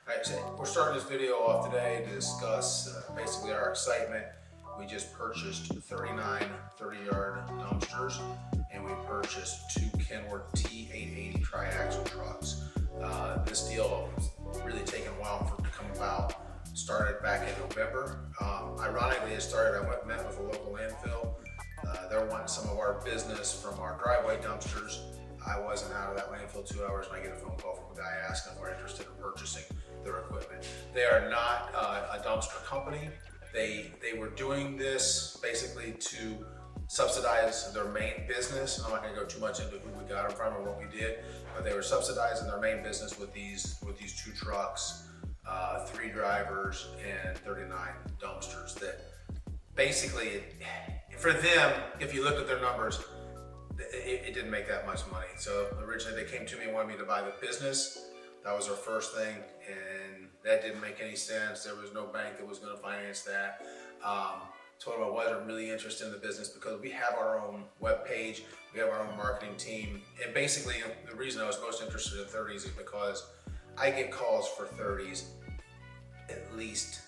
Alright, so we're starting this video off today to discuss basically our excitement. We just purchased 39 30-yard dumpsters, and we purchased two Kenworth T880 triaxle trucks. This deal has really taken a while for it to come about. Started back in November. Ironically, it started, I went and met with a local landfill. They're wanting some of our business from our driveway dumpsters. I wasn't out of that landfill 2 hours, and I get a phone call from a guy asking if we're interested in purchasing their equipment. They are not a dumpster company. They were doing this basically to subsidize their main business. I'm not going to go too much into who we got them from or what we did, but they were subsidizing their main business with these two trucks, 3 drivers, and 39 dumpsters. That basically, for them, if you looked at their numbers, it didn't make that much money. So originally they came to me and wanted me to buy the business. That was our first thing, and that didn't make any sense. There was no bank that was going to finance that. Told them I wasn't really interested in the business because we have our own web page, we have our own marketing team, and basically the reason I was most interested in 30s is because I get calls for 30s at least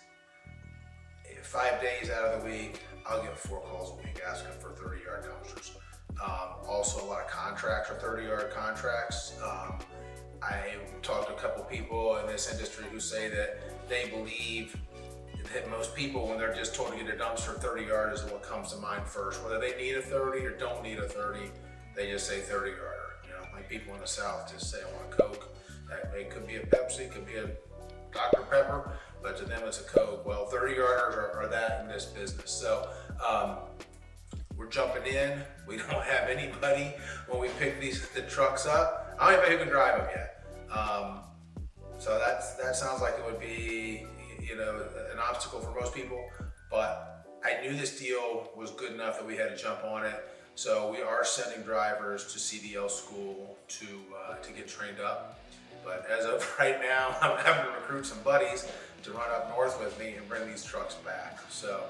5 days out of the week. I'll get 4 calls a week asking for 30-yard dumpsters. Also, a lot of contracts are 30-yard contracts. I talked to a couple people in this industry who say that they believe that most people, when they're just told to get a dumpster, 30-yard is what comes to mind first. Whether they need a 30 or don't need a 30, they just say 30-yarder. You know, like people in the South just say, I want a Coke. It could be a Pepsi, it could be a Dr. Pepper, but to them it's a Coke. Well, 30-yarders are that in this business. So we're jumping in. We don't have anybody when we pick the trucks up. I don't even know who can drive them yet. So that sounds like it would be, you know, an obstacle for most people. But I knew this deal was good enough that we had to jump on it. So we are sending drivers to CDL school to get trained up. But as of right now, I'm having to recruit some buddies to run up north with me and bring these trucks back. So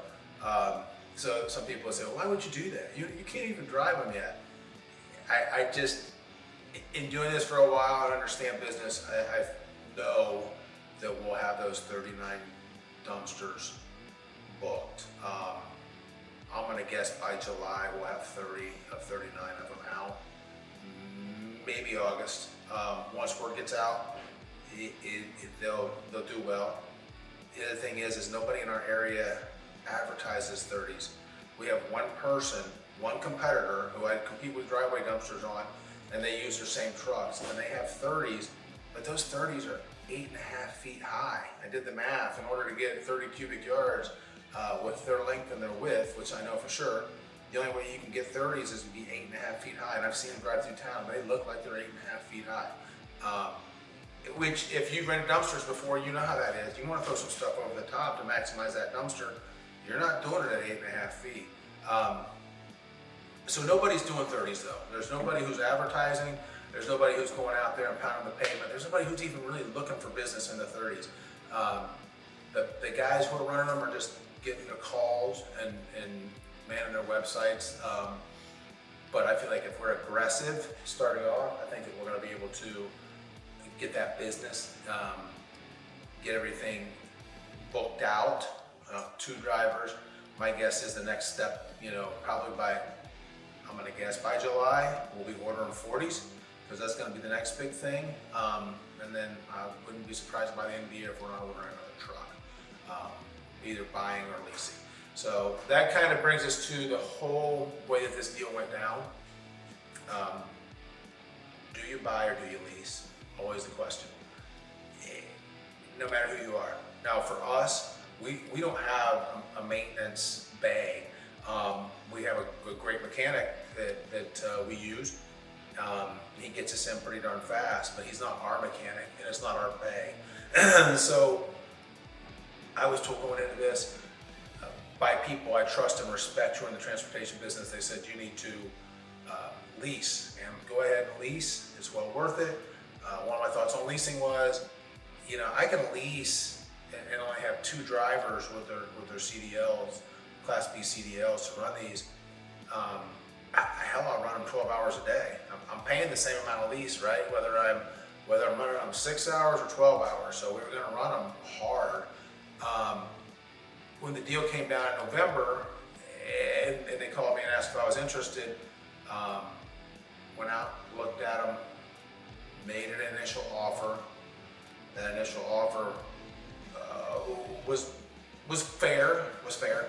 some people say, well, why would you do that? You can't even drive them yet. I just, in doing this for a while and understand business, I know that we'll have those 39 dumpsters booked. I'm gonna guess by July we'll have 30 of 39 of them out. Maybe August. Once word gets out, they'll do well. The other thing is nobody in our area advertises 30s. We have one person, one competitor who I compete with driveway dumpsters on, and they use their same trucks, and they have 30s, but those 30s are 8.5 feet high. I did the math. In order to get 30 cubic yards with their length and their width, which I know for sure, the only way you can get 30s is to be 8.5 feet high, and I've seen them drive through town. They look like they're 8.5 feet high. Which, if you've rented dumpsters before, you know how that is. You want to throw some stuff over the top to maximize that dumpster. You're not doing it at 8.5 feet. So nobody's doing 30s though. There's nobody who's advertising. There's nobody who's going out there and pounding the pavement. There's nobody who's even really looking for business in the 30s. The guys who are running them are just getting their calls and manning their websites. But I feel like if we're aggressive starting off, I think that we're going to be able to get that business, get everything booked out. 2 drivers. My guess is the next step, you know, probably I'm going to guess by July, we'll be ordering 40s, because that's going to be the next big thing. And then I wouldn't be surprised by the end of the year if we're not ordering another truck, either buying or leasing. So that kind of brings us to the whole way that this deal went down. Do you buy or do you lease? Always the question. No matter who you are. Now for us, we don't have a maintenance bay. We have a great mechanic that we use. He gets us in pretty darn fast, but he's not our mechanic and it's not our bay. So I was told going into this by people I trust and respect who are in the transportation business. They said you need to lease, and go ahead and lease. It's well worth it. One of my thoughts on leasing was, you know, I can lease and only have 2 drivers with their CDLs, Class B CDLs to run these. Hell, I'll run them 12 hours a day. I'm paying the same amount of lease, right? Whether I'm whether I'm running them 6 hours or 12 hours. So we were gonna run them hard. When the deal came down in November, and they called me and asked if I was interested, went out, looked at them, made an initial offer. That initial offer was fair.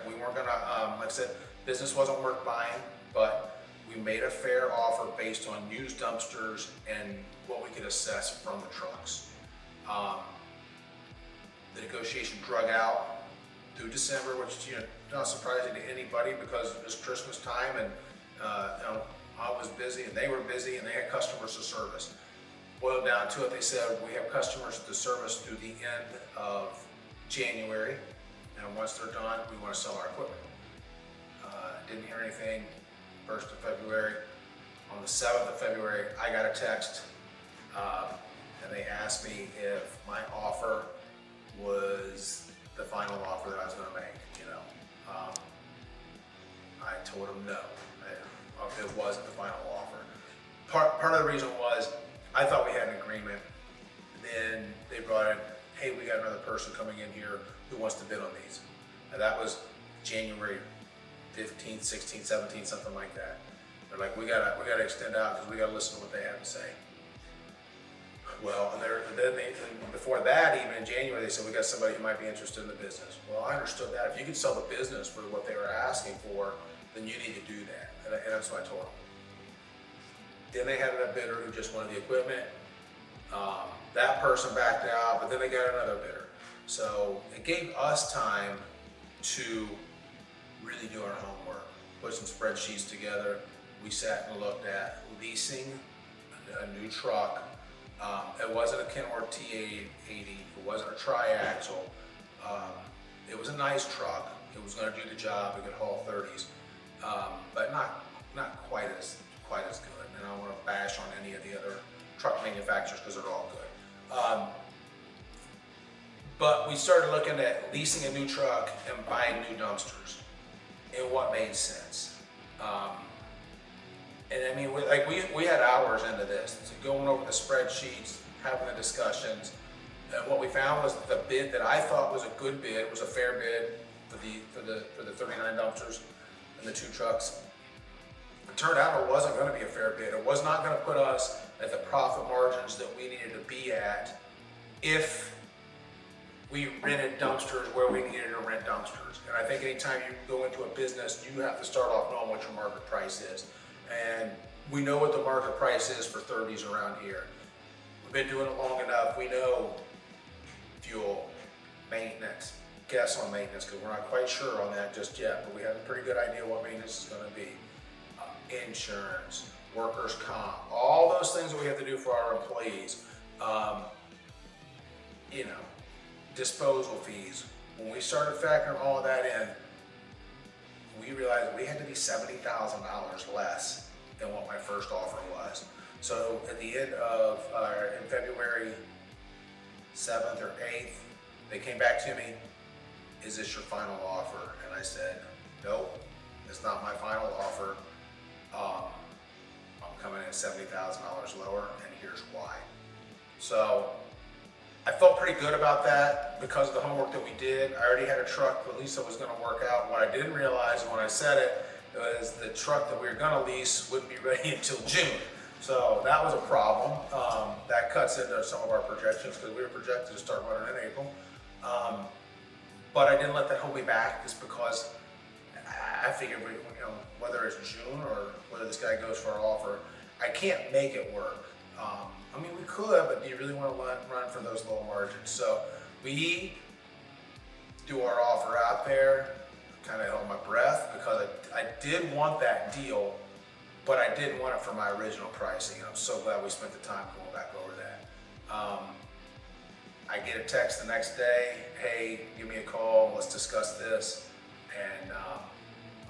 We weren't gonna, like I said, business wasn't worth buying, but we made a fair offer based on used dumpsters and what we could assess from the trucks. The negotiation drug out through December, which, you know, not surprising to anybody because it was Christmas time, and you know, I was busy and they were busy and they had customers to service. Boiled down to it, they said we have customers to service through the end of January, and once they're done, we want to sell our equipment. Didn't hear anything 1st of February. On the 7th of February, I got a text, and they asked me if my offer was the final offer that I was going to make. You know, I told them no, it wasn't the final offer. Part of the reason was I thought we had an agreement. Then they brought in, hey, we got another person coming in here who wants to bid on these. And that was January 15th, 16th, 17th, something like that. They're like, we gotta extend out because we gotta listen to what they have to say. Well, and before that, even in January, they said, we got somebody who might be interested in the business. Well, I understood that. If you could sell the business for what they were asking for, then you need to do that. And that's what I told them. Then they had a bidder who just wanted the equipment. That person backed out, but then they got another bidder. So it gave us time to really do our homework, put some spreadsheets together. We sat and looked at leasing a new truck. It wasn't a Kenworth T80, it wasn't a tri-axle. It was a nice truck. It was going to do the job. It could haul 30s, but not quite as good. And I don't want to bash on any of the other truck manufacturers because they're all good. But we started looking at leasing a new truck and buying new dumpsters and what made sense. And I mean, we had hours into this, going over the spreadsheets, having the discussions. And what we found was that the bid that I thought was a good bid, was a fair bid for the 39 dumpsters and the 2 trucks. It turned out it wasn't going to be a fair bid. It was not going to put us at the profit margins that we needed to be at if we rented dumpsters where we needed to rent dumpsters. And I think anytime you go into a business, you have to start off knowing what your market price is. And we know what the market price is for 30s around here. We've been doing it long enough. We know fuel, maintenance, guess on maintenance, because we're not quite sure on that just yet, but we have a pretty good idea what maintenance is going to be. Insurance, workers' comp, all those things that we have to do for our employees. You know, disposal fees. When we started factoring all of that in, we realized we had to be $70,000 less than what my first offer was. So at the end of, in February 7th or 8th, they came back to me, is this your final offer? And I said, nope, it's not my final offer. I'm coming in $70,000 lower, and here's why. So I felt pretty good about that because of the homework that we did. I already had a truck that Lisa was going to work out. What I didn't realize when I said it was the truck that we were going to lease wouldn't be ready until June. So that was a problem. That cuts into some of our projections because we were projected to start running in April. But I didn't let that hold me back just because I figured, you know, whether it's June or whether this guy goes for our offer, I can't make it work. I mean, we could, but do you really want to run for those low margins? So we do our offer out there, kind of held my breath because I did want that deal, but I didn't want it for my original pricing. I'm so glad we spent the time going back over that. I get a text the next day, hey, give me a call, let's discuss this. And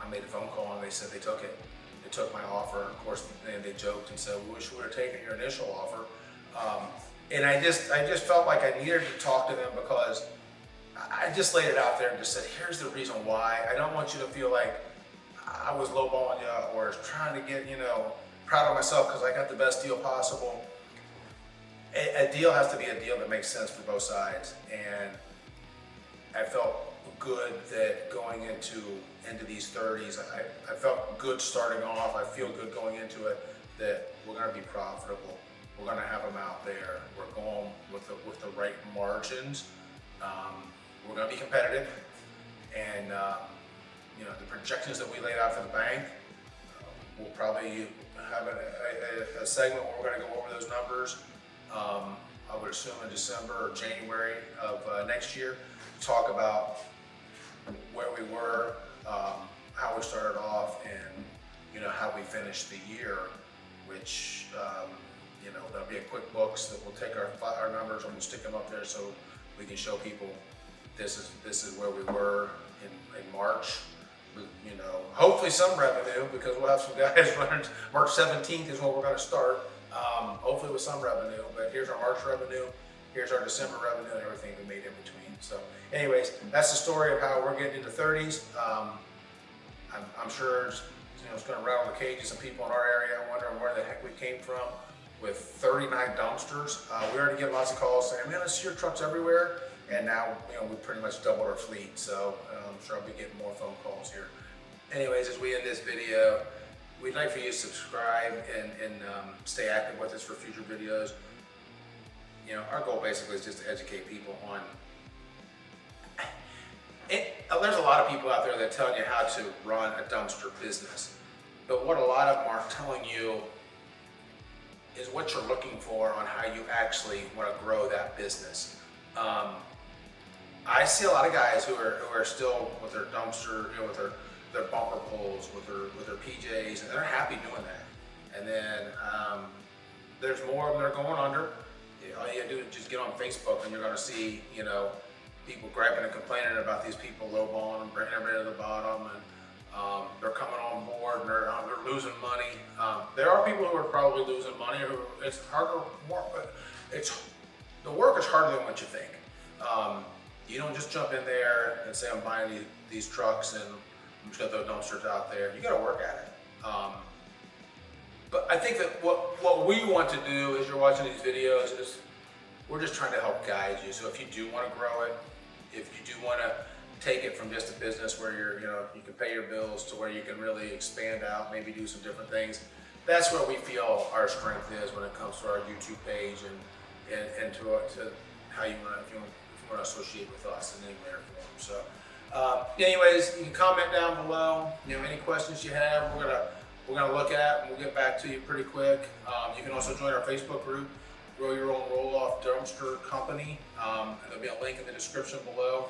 I made a phone call and they said they took it. They took my offer. Of course, they joked and said, we wish we would have taken your initial offer. And I just felt like I needed to talk to them because I just laid it out there and just said, here's the reason why. I don't want you to feel like I was lowballing you or trying to get, you know, proud of myself because I got the best deal possible. a deal has to be a deal that makes sense for both sides, and I felt good that going into these 30s, I felt good starting off. I feel good going into it that we're going to be profitable. We're going to have them out there. We're going with the right margins. We're going to be competitive, and you know, the projections that we laid out for the bank, we'll probably have a segment where we're going to go over those numbers. I would assume in December or January of next year, talk about where we were, how we started off, and you know, how we finished the year, which you know, there'll be a quick books that we'll take our numbers and we'll stick them up there so we can show people this is where we were in March. You know, hopefully some revenue, because we'll have some guys running. March 17th is when we're going to start. Hopefully with some revenue, but here's our March revenue, here's our December revenue, and everything we made in between. So anyways, that's the story of how we're getting into 30s. I'm sure it's going to rattle the cages of people in our area wondering where the heck we came from with 39 dumpsters. We already get lots of calls saying, man, I see your trucks everywhere. And now, we pretty much doubled our fleet. So I'm sure I'll be getting more phone calls here. Anyways, as we end this video, we'd like for you to subscribe and stay active with us for future videos. Our goal basically is just to educate people on it. There's a lot of people out there that tell you how to run a dumpster business. But what a lot of them aren't telling you is what you're looking for on how you actually want to grow that business. I see a lot of guys who are still with their dumpster, with their bumper pulls, with their PJs, and they're happy doing that. And then there's more of them that are going under. All you gotta do is just get on Facebook, and you're gonna see, people griping and complaining about these people lowballing them, bringing everybody to the bottom, and they're coming on board, and they're losing money. There are people who are probably losing money, who it's harder work, but the work is harder than what you think. You don't just jump in there and say, I'm buying these trucks and I'm just gonna throw dumpsters out there. You gotta work at it. But I think that what we want to do as you're watching these videos is we're just trying to help guide you. So if you do want to grow it, if you do want to take it from just a business where you can pay your bills to where you can really expand out, maybe do some different things, that's where we feel our strength is when it comes to our YouTube page and to how you want to, if you want to associate with us in any way or form. So anyways, you can comment down below, any questions you have, we're gonna look at, and we'll get back to you pretty quick. You can also join our Facebook group, Grow Your Own Roll-Off Dumpster Company. And there'll be a link in the description below.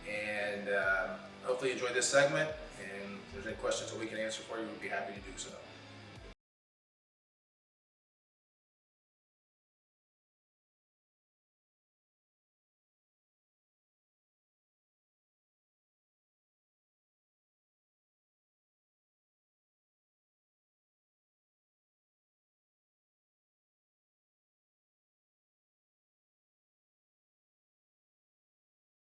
And hopefully you enjoyed this segment, and if there's any questions that we can answer for you, we'd be happy to do so.